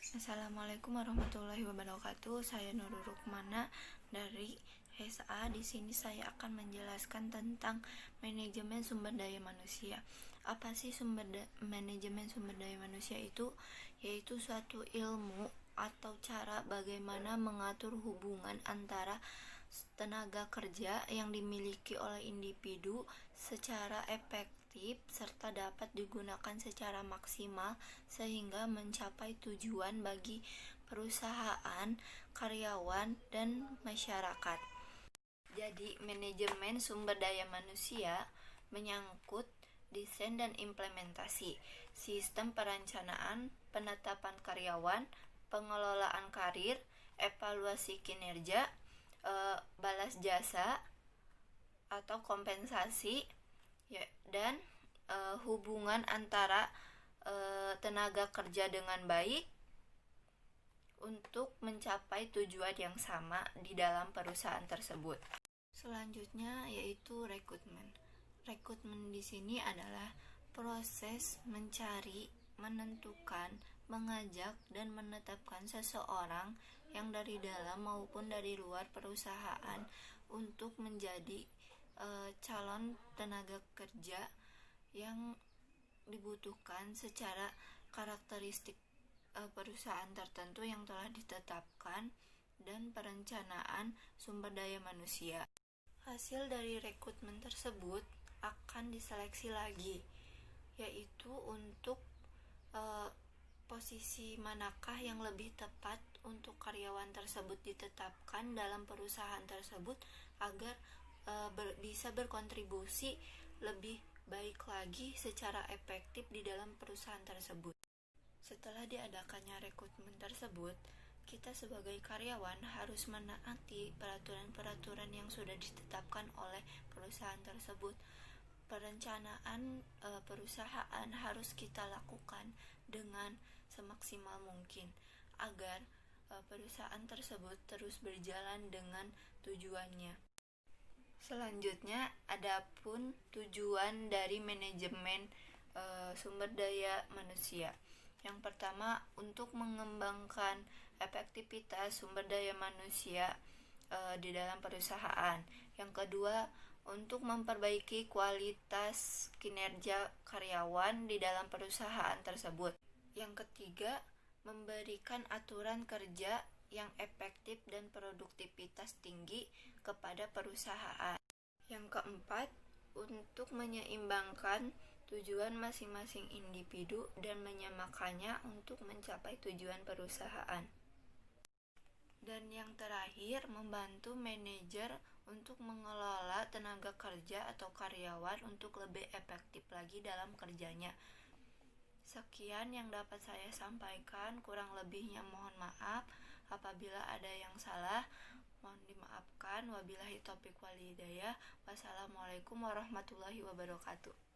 Assalamualaikum warahmatullahi wabarakatuh. Saya Nurul Rukmana dari SA. Di sini saya akan menjelaskan tentang manajemen sumber daya manusia. Apa sih manajemen sumber daya manusia itu? Yaitu suatu ilmu atau cara bagaimana mengatur hubungan antara tenaga kerja yang dimiliki oleh individu secara efektif serta dapat digunakan secara maksimal sehingga mencapai tujuan bagi perusahaan, karyawan, dan masyarakat. Jadi, manajemen sumber daya manusia menyangkut desain dan implementasi, sistem perencanaan, penetapan karyawan, pengelolaan karir, evaluasi kinerja, balas jasa atau kompensasi, ya, dan hubungan antara tenaga kerja dengan baik untuk mencapai tujuan yang sama di dalam perusahaan tersebut. Selanjutnya yaitu rekrutmen. Rekrutmen di sini adalah proses mencari, menentukan, mengajak, dan menetapkan seseorang yang dari dalam maupun dari luar perusahaan untuk menjadi calon tenaga kerja yang dibutuhkan secara karakteristik perusahaan tertentu yang telah ditetapkan dan perencanaan sumber daya manusia. Hasil dari rekrutmen tersebut akan diseleksi lagi, yaitu untuk posisi manakah yang lebih tepat untuk karyawan tersebut ditetapkan dalam perusahaan tersebut agar bisa berkontribusi lebih baik lagi secara efektif di dalam perusahaan tersebut. Setelah diadakannya rekrutmen tersebut, kita sebagai karyawan harus menaati peraturan-peraturan yang sudah ditetapkan oleh perusahaan tersebut. Perencanaan perusahaan harus kita lakukan dengan semaksimal mungkin agar perusahaan tersebut terus berjalan dengan tujuannya. Selanjutnya, adapun tujuan dari manajemen sumber daya manusia. Yang pertama, untuk mengembangkan efektivitas sumber daya manusia di dalam perusahaan. Yang kedua, untuk memperbaiki kualitas kinerja karyawan di dalam perusahaan tersebut. Yang ketiga, memberikan aturan kerja yang efektif dan produktivitas tinggi kepada perusahaan. Yang keempat, untuk menyeimbangkan tujuan masing-masing individu dan menyamakannya untuk mencapai tujuan perusahaan. Dan yang terakhir, membantu manajer untuk mengelola tenaga kerja atau karyawan untuk lebih efektif lagi dalam kerjanya. Sekian yang dapat saya sampaikan, kurang lebihnya mohon maaf. Apabila ada yang salah, mohon dimaafkan. Wabillahi taufiq wal hidayah. Wassalamualaikum warahmatullahi wabarakatuh.